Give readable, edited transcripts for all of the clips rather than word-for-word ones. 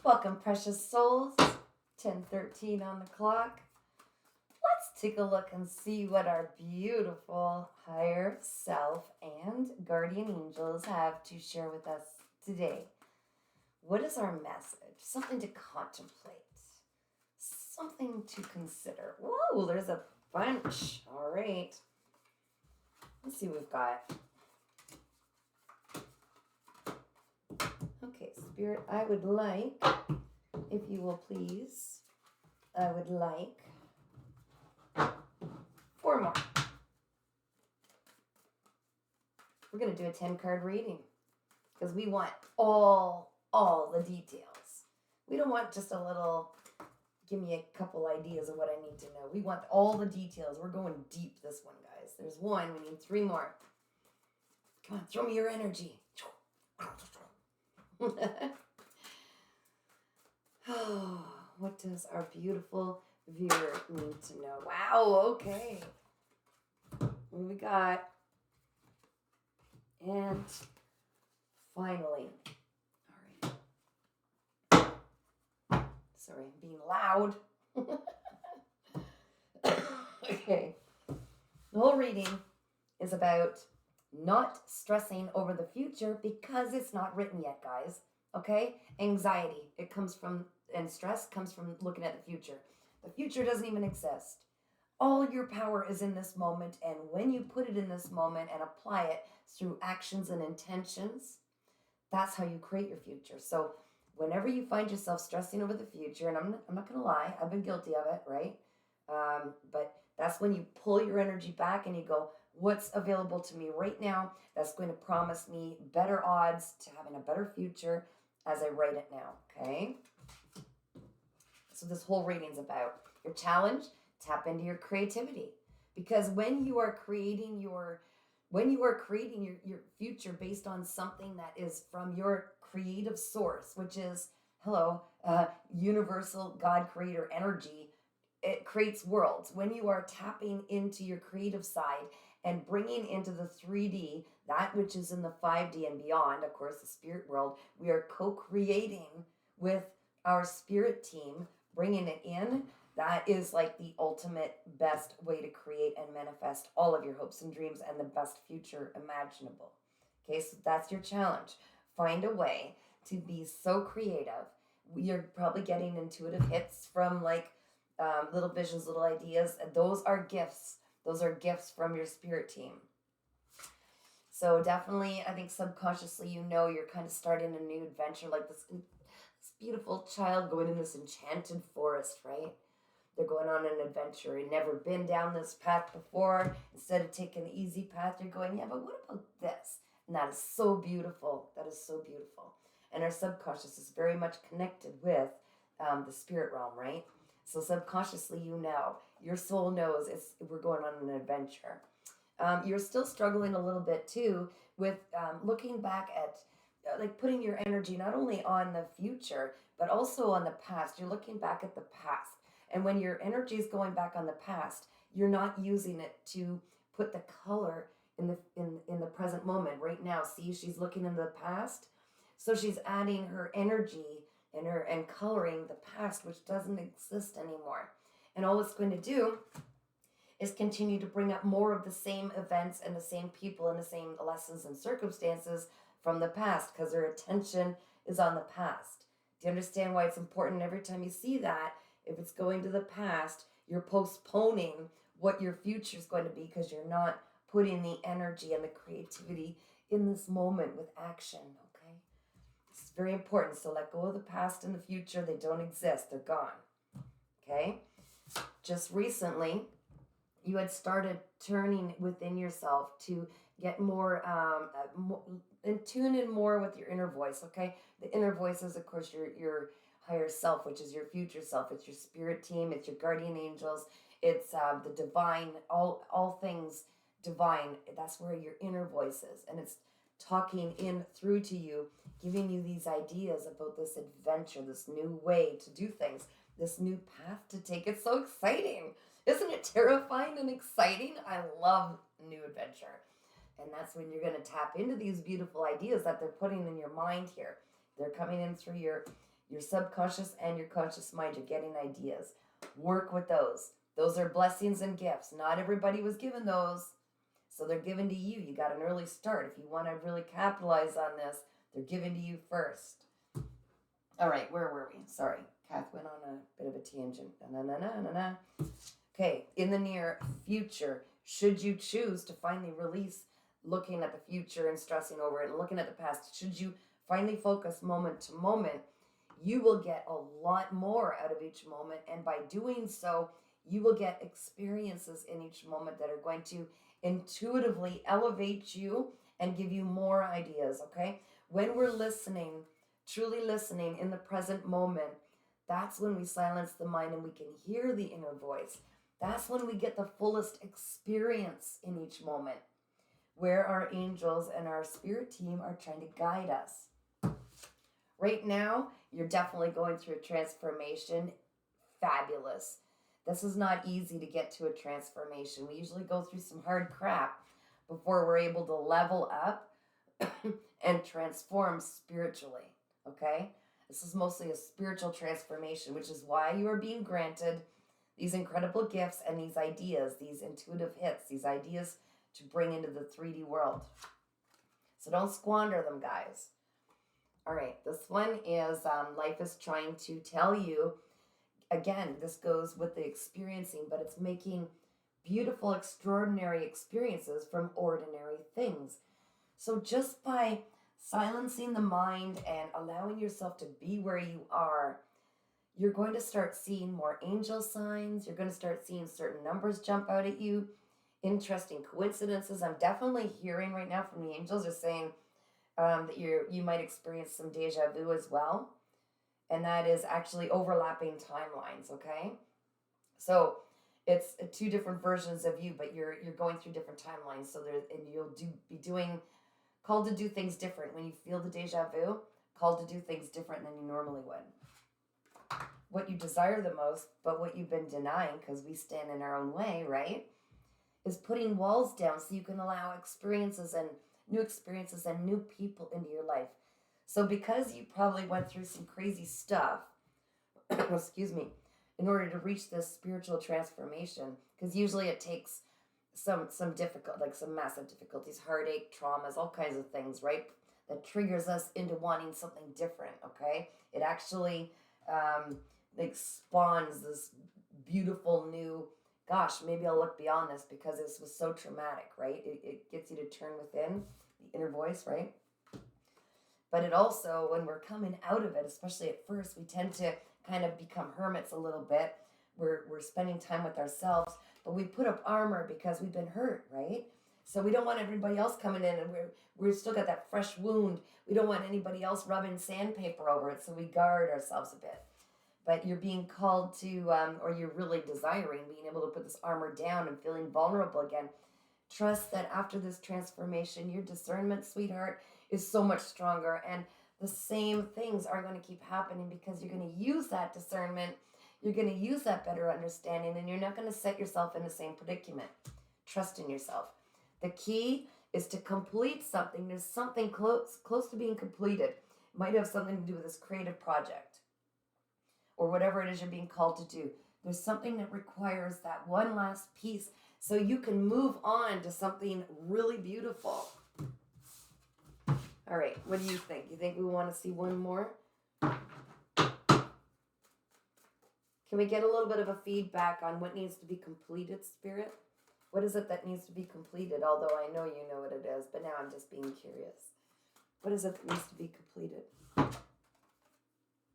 Welcome, precious souls. 10:13 on the clock. Let's take a look and see what our beautiful higher self and guardian angels have to share with us today. What is our message? Something to contemplate, something to consider. Whoa, there's a bunch. All right. Let's see what we've got. Okay, Spirit, I would like, if you will please, I would like 4 more. We're going to do a 10-card reading because we want all the details. We don't want just a little, give me a couple ideas of what I need to know. We want all the details. We're going deep this one, guys. There's 1. We need 3 more. Come on, throw me your energy. What does our beautiful viewer need to know? Wow, okay. What we got? And finally, all right. Sorry, I'm being loud. Okay. The whole reading is about not stressing over the future because it's not written yet, guys. Okay? Anxiety, it comes from, and stress comes from looking at the future. The future doesn't even exist. All your power is in this moment, and when you put it in this moment and apply it through actions and intentions, that's how you create your future. So whenever you find yourself stressing over the future, and I'm not going to lie, I've been guilty of it, right? But that's when you pull your energy back and you go, what's available to me right now that's going to promise me better odds to having a better future as I write it now, okay? So this whole reading's about your challenge. Tap into your creativity, because when you are creating your future based on something that is from your creative source, which is universal God creator energy, it creates worlds. When you are tapping into your creative side and bringing into the 3D that which is in the 5D and beyond, of course, the spirit world, we are co-creating with our spirit team, bringing it in. That is like the ultimate best way to create and manifest all of your hopes and dreams and the best future imaginable. Okay, so that's your challenge. Find a way to be so creative. You're probably getting intuitive hits from little visions, little ideas. And those are gifts. Those are gifts from your spirit team. So definitely, I think subconsciously, you're kind of starting a new adventure, like this beautiful child going in this enchanted forest, right? They're going on an adventure. You've never been down this path before. Instead of taking the easy path, you're going, yeah, but what about this? And that is so beautiful. That is so beautiful. And our subconscious is very much connected with the spirit realm, right? So subconsciously, your soul knows we're going on an adventure. You're still struggling a little bit too with looking back at putting your energy not only on the future, but also on the past. You're looking back at the past. And when your energy is going back on the past, you're not using it to put the color in the present moment right now. See, she's looking in the past. So she's adding her energy and coloring the past, which doesn't exist anymore. And all it's going to do is continue to bring up more of the same events and the same people and the same lessons and circumstances from the past, because her attention is on the past. Do you understand why it's important every time you see that? If it's going to the past, you're postponing what your future is going to be because you're not putting the energy and the creativity in this moment with action, okay? This is very important. So let go of the past and the future. They don't exist. They're gone, okay? Just recently, you had started turning within yourself to get more in tune in more with your inner voice, okay? The inner voice is, of course, your higher self, which is your future self. It's your spirit team. It's your guardian angels. It's the divine, all things divine. That's where your inner voice is. And it's talking in through to you, giving you these ideas about this adventure, this new way to do things, this new path to take. It's so exciting. Isn't it terrifying and exciting? I love new adventure. And that's when you're going to tap into these beautiful ideas that they're putting in your mind here. They're coming in through your Your subconscious and your conscious mind are getting ideas. Work with those. Those are blessings and gifts. Not everybody was given those. So they're given to you. You got an early start. If you want to really capitalize on this, they're given to you first. All right, where were we? Sorry, Kath went on a bit of a tangent. Okay, in the near future, should you choose to finally release looking at the future and stressing over it and looking at the past, should you finally focus moment to moment, you will get a lot more out of each moment. And by doing so, you will get experiences in each moment that are going to intuitively elevate you and give you more ideas, okay? When we're listening, truly listening in the present moment, that's when we silence the mind and we can hear the inner voice. That's when we get the fullest experience in each moment, where our angels and our spirit team are trying to guide us. Right now, you're definitely going through a transformation. Fabulous. This is not easy to get to a transformation. We usually go through some hard crap before we're able to level up and transform spiritually, okay? This is mostly a spiritual transformation, which is why you are being granted these incredible gifts and these ideas, these intuitive hits, these ideas to bring into the 3D world. So don't squander them, guys. All right, this one is life is trying to tell you, again, this goes with the experiencing, but it's making beautiful, extraordinary experiences from ordinary things. So just by silencing the mind and allowing yourself to be where you are, you're going to start seeing more angel signs. You're going to start seeing certain numbers jump out at you. Interesting coincidences. I'm definitely hearing right now from the angels are saying that you might experience some deja vu as well. And that is actually overlapping timelines, okay? So it's two different versions of you, but you're going through different timelines. So you'll be called to do things different. When you feel the deja vu, called to do things different than you normally would. What you desire the most, but what you've been denying, because we stand in our own way, right, is putting walls down so you can allow experiences and new people into your life. So because you probably went through some crazy stuff, excuse me, in order to reach this spiritual transformation, because usually it takes some difficult, like some massive difficulties, heartache, traumas, all kinds of things, right? That triggers us into wanting something different, okay? It actually like spawns this beautiful new, gosh, maybe I'll look beyond this because this was so traumatic, right? It gets you to turn within, the inner voice, right? But it also, when we're coming out of it, especially at first, we tend to kind of become hermits a little bit. We're spending time with ourselves, but we put up armor because we've been hurt, right? So we don't want everybody else coming in and we're still got that fresh wound. We don't want anybody else rubbing sandpaper over it, so we guard ourselves a bit. But you're being called to, or you're really desiring being able to put this armor down and feeling vulnerable again. Trust that after this transformation, your discernment, sweetheart, is so much stronger. And the same things are going to keep happening because you're going to use that discernment. You're going to use that better understanding, and you're not going to set yourself in the same predicament. Trust in yourself. The key is to complete something. There's something close to being completed. It might have something to do with this creative project or whatever it is you're being called to do. There's something that requires that one last piece so you can move on to something really beautiful. All right, what do you think? You think we want to see one more? Can we get a little bit of a feedback on what needs to be completed, Spirit? What is it that needs to be completed? Although I know you know what it is, but now I'm just being curious. What is it that needs to be completed?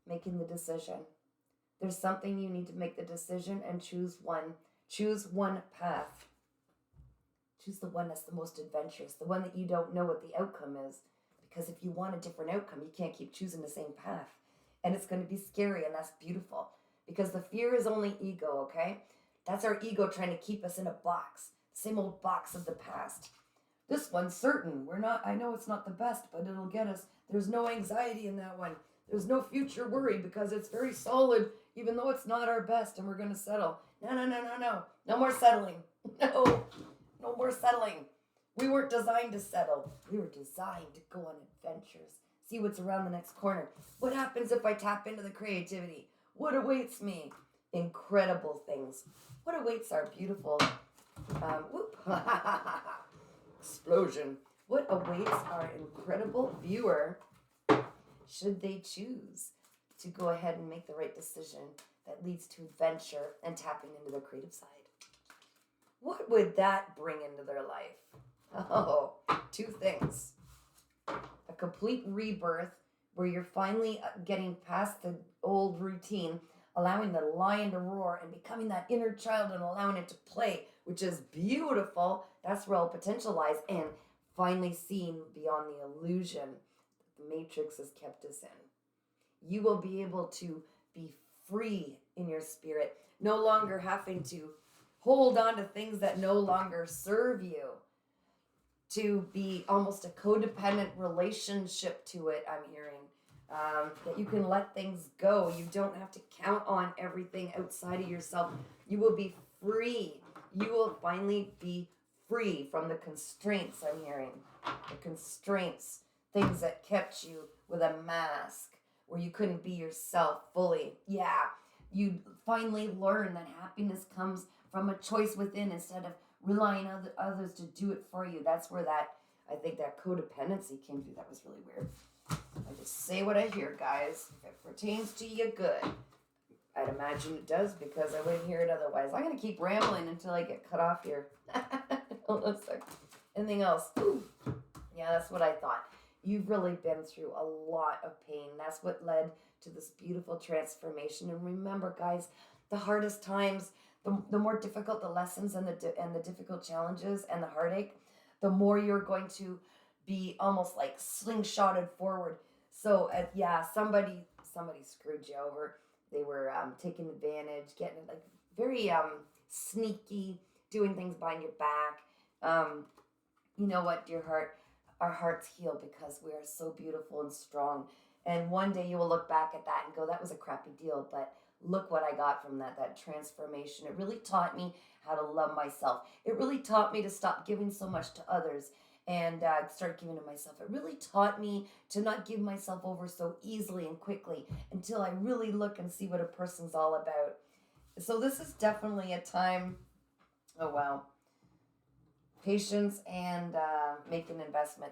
Making the decision. There's something you need to make the decision and choose one. Choose one path. Choose the one that's the most adventurous, the one that you don't know what the outcome is. Because if you want a different outcome, you can't keep choosing the same path. And it's going to be scary, and that's beautiful. Because the fear is only ego, okay? That's our ego trying to keep us in a box. Same old box of the past. This one's certain. I know it's not the best, but it'll get us. There's no anxiety in that one. There's no future worry because it's very solid, even though it's not our best, and we're going to settle. No. No more settling. No more settling. We weren't designed to settle. We were designed to go on adventures. see what's around the next corner. What happens if I tap into the creativity? What awaits me? Incredible things. What awaits our beautiful explosion? What awaits our incredible viewer should they choose to go ahead and make the right decision that leads to adventure and tapping into their creative side? What would that bring into their life? Oh, two things. A complete rebirth where you're finally getting past the old routine, allowing the lion to roar and becoming that inner child and allowing it to play, which is beautiful. That's where all potential lies. And finally seeing beyond the illusion that the Matrix has kept us in. You will be able to be free in your spirit, no longer having to hold on to things that no longer serve you, to be almost a codependent relationship to it, I'm hearing. That you can let things go. You don't have to count on everything outside of yourself. You will be free. You will finally be free from the constraints, I'm hearing. The constraints, things that kept you with a mask, where you couldn't be yourself fully. Yeah, you finally learn that happiness comes from a choice within instead of relying on others to do it for you. That's where I think that codependency came through. That was really weird. I just say what I hear, guys. If it pertains to you, good. I'd imagine it does because I wouldn't hear it otherwise. I'm going to keep rambling until I get cut off here. Hold on a sec. Anything else? Ooh. Yeah, that's what I thought. You've really been through a lot of pain. That's what led to this beautiful transformation. And remember, guys, the hardest times, the more difficult the lessons and the difficult challenges and the heartache, the more you're going to be almost like slingshotted forward. So yeah, somebody screwed you over. They were taking advantage, getting like very sneaky, doing things behind your back. You know what, dear heart? Our hearts heal because we are so beautiful and strong. And one day you will look back at that and go, that was a crappy deal, but look what I got from that transformation. It really taught me how to love myself. It really taught me to stop giving so much to others and start giving to myself. It really taught me to not give myself over so easily and quickly until I really look and see what a person's all about. So this is definitely a time, oh wow, patience and make an investment.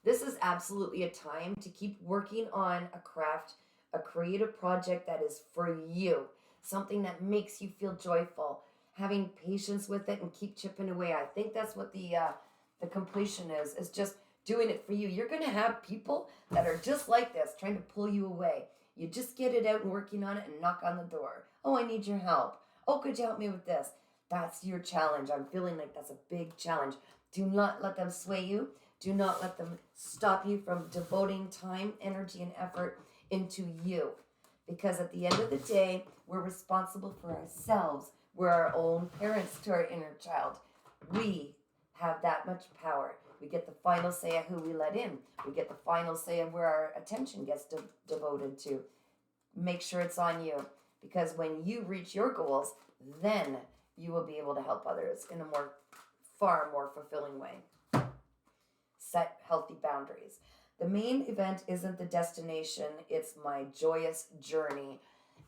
This is absolutely a time to keep working on a craft, a creative project that is for you, something that makes you feel joyful, having patience with it and keep chipping away. I think that's what the completion is just doing it for you. You're going to have people that are just like this, trying to pull you away. You just get it out and working on it and knock on the door. Oh, I need your help. Oh, could you help me with this? That's your challenge. I'm feeling like that's a big challenge. Do not let them sway you. Do not let them stop you from devoting time, energy, and effort into you. Because at the end of the day, we're responsible for ourselves. We're our own parents to our inner child. We have that much power. We get the final say of who we let in. We get the final say of where our attention gets devoted to. Make sure it's on you. Because when you reach your goals, then you will be able to help others in a far more fulfilling way. Set healthy boundaries. The main event isn't the destination, it's my joyous journey.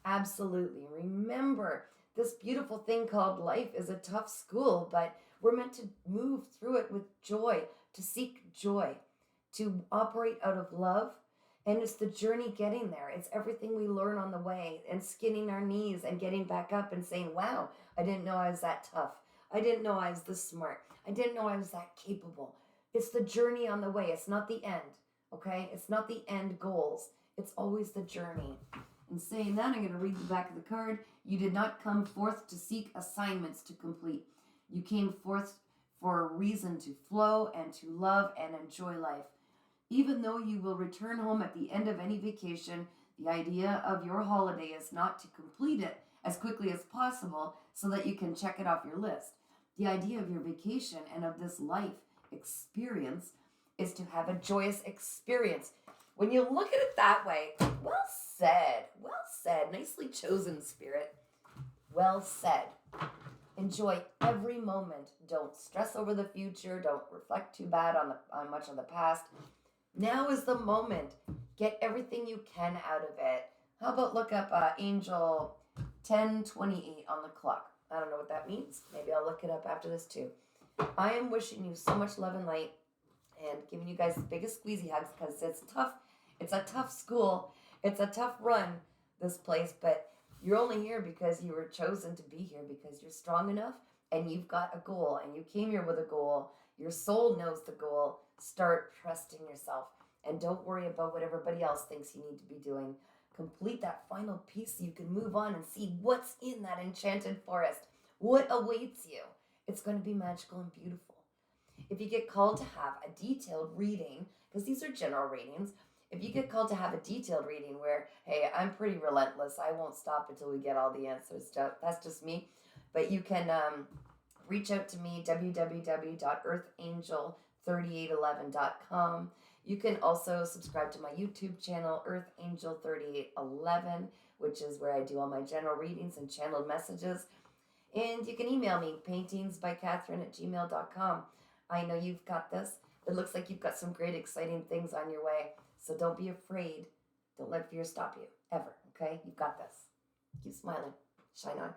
Absolutely. Remember, this beautiful thing called life is a tough school, but we're meant to move through it with joy, to seek joy, to operate out of love. And it's the journey getting there. It's everything we learn on the way and skinning our knees and getting back up and saying, wow, I didn't know I was that tough. I didn't know I was this smart. I didn't know I was that capable. It's the journey on the way. It's not the end, okay? It's not the end goals. It's always the journey. In saying that, I'm going to read the back of the card. You did not come forth to seek assignments to complete. You came forth for a reason to flow and to love and enjoy life. Even though you will return home at the end of any vacation, the idea of your holiday is not to complete it as quickly as possible so that you can check it off your list. The idea of your vacation and of this life experience is to have a joyous experience. When you look at it that way, well said, nicely chosen, Spirit. Well said. Enjoy every moment. Don't stress over the future. Don't reflect too bad on much of the past. Now is the moment. Get everything you can out of it. How about look up Angel 1028 on the clock? I don't know what that means. Maybe I'll look it up after this too. I am wishing you so much love and light and giving you guys the biggest squeezy hugs because it's tough. It's a tough school. It's a tough run, this place, but you're only here because you were chosen to be here because you're strong enough and you've got a goal and you came here with a goal. Your soul knows the goal. Start trusting yourself and don't worry about what everybody else thinks you need to be doing. Complete that final piece so you can move on and see what's in that enchanted forest. What awaits you? It's going to be magical and beautiful. If you get called to have a detailed reading, because these are general readings, if you get called to have a detailed reading where, hey, I'm pretty relentless, I won't stop until we get all the answers, that's just me. But you can reach out to me, www.earthangel3811.com. You can also subscribe to my YouTube channel, earthangel3811, which is where I do all my general readings and channeled messages. And you can email me, paintingsbycatherine@gmail.com. I know you've got this. It looks like you've got some great, exciting things on your way. So don't be afraid. Don't let fear stop you, ever, okay? You've got this. Keep smiling. Shine on.